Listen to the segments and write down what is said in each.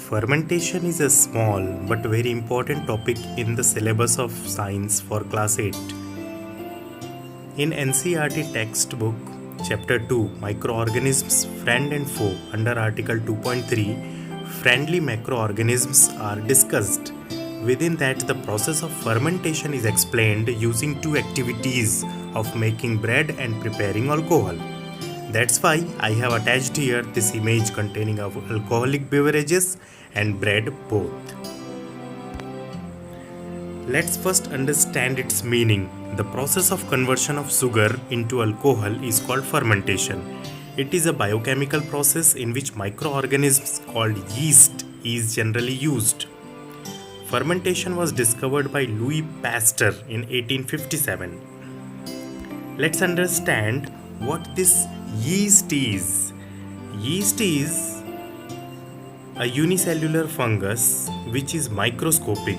Fermentation is a small but very important topic in the syllabus of science for class 8. In NCERT textbook, chapter 2, Microorganisms Friend and Foe, under article 2.3, friendly microorganisms are discussed. Within that, the process of fermentation is explained using two activities of making bread and preparing alcohol. That's why I have attached here this image containing of alcoholic beverages and bread both. Let's first understand its meaning. The process of conversion of sugar into alcohol is called fermentation. It is a biochemical process in which microorganisms called yeast is generally used. Fermentation was discovered by Louis Pasteur in 1857. Let's understand what this yeast is. Yeast is a unicellular fungus which is microscopic,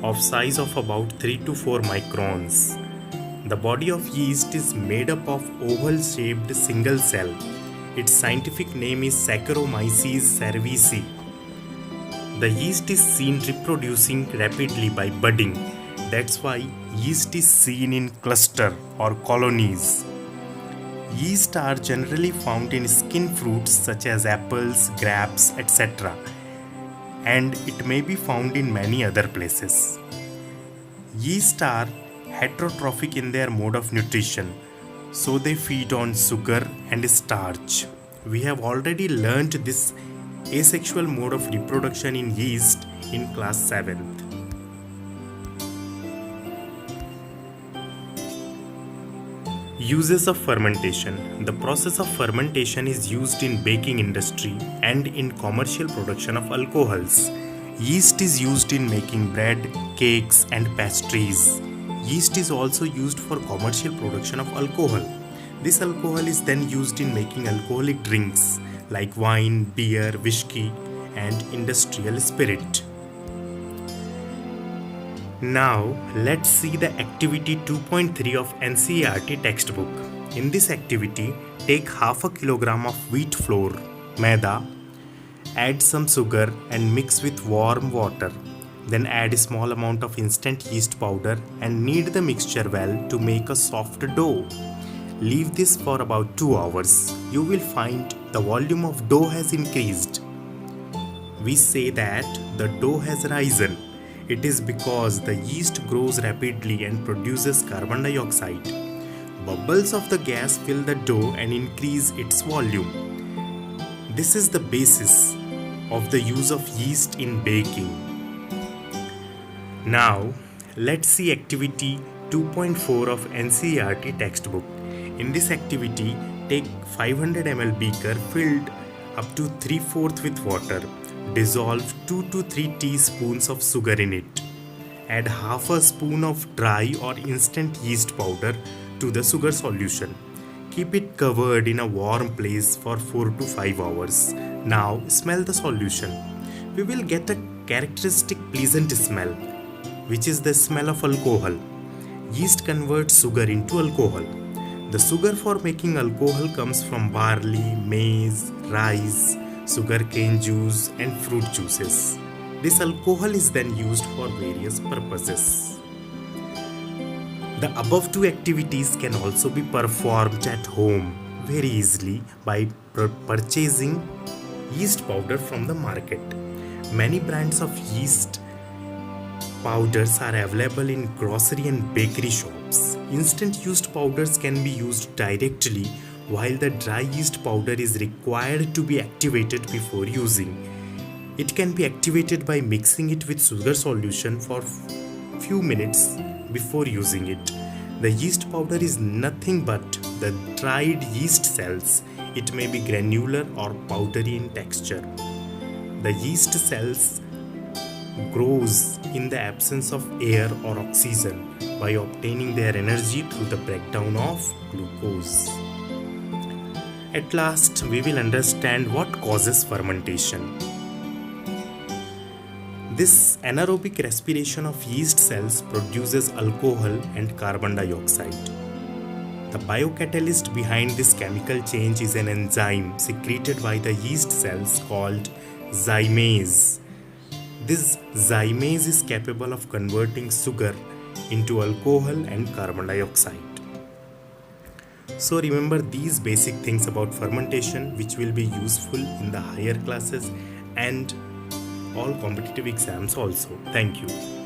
of size of about 3 to 4 microns. The body of yeast is made up of oval-shaped single cell. Its scientific name is Saccharomyces cerevisiae. The yeast is seen reproducing rapidly by budding. That's why yeast is seen in cluster or colonies. Yeast are generally found in skin fruits such as apples, grapes, etc. and it may be found in many other places. Yeast are heterotrophic in their mode of nutrition, so they feed on sugar and starch. We have already learnt this asexual mode of reproduction in yeast in class 7th. Uses of fermentation. The process of fermentation is used in baking industry and in commercial production of alcohols. Yeast is used in making bread, cakes and pastries. Yeast is also used for commercial production of alcohol. This alcohol is then used in making alcoholic drinks like wine, beer, whiskey and industrial spirit. Now, let's see the activity 2.3 of NCERT textbook. In this activity, take half a kilogram of wheat flour, maida, add some sugar and mix with warm water. Then add a small amount of instant yeast powder and knead the mixture well to make a soft dough. Leave this for about 2 hours. You will find the volume of dough has increased. We say that the dough has risen. It is because the yeast grows rapidly and produces carbon dioxide. Bubbles of the gas fill the dough and increase its volume. This is the basis of the use of yeast in baking. Now, let's see activity 2.4 of NCERT textbook. In this activity, take 500 ml beaker filled up to 3/4 with water. Dissolve 2 to 3 teaspoons of sugar in it. Add half a spoon of dry or instant yeast powder to the sugar solution. Keep it covered in a warm place for 4 to 5 hours. Now smell the solution. We will get a characteristic pleasant smell, which is the smell of alcohol. Yeast converts sugar into alcohol. The sugar for making alcohol comes from barley, maize, rice, sugarcane juice and fruit juices. This alcohol is then used for various purposes. The above two activities can also be performed at home very easily by purchasing yeast powder from the market. Many brands of yeast powders are available in grocery and bakery shops. Instant yeast powders can be used directly, while the dry yeast powder is required to be activated before using. It can be activated by mixing it with sugar solution for few minutes before using it. The yeast powder is nothing but the dried yeast cells. It may be granular or powdery in texture. The yeast cells grows in the absence of air or oxygen by obtaining their energy through the breakdown of glucose. At last, we will understand what causes fermentation. This anaerobic respiration of yeast cells produces alcohol and carbon dioxide. The biocatalyst behind this chemical change is an enzyme secreted by the yeast cells called zymase. This zymase is capable of converting sugar into alcohol and carbon dioxide. So remember these basic things about fermentation, which will be useful in the higher classes and all competitive exams also. Thank you.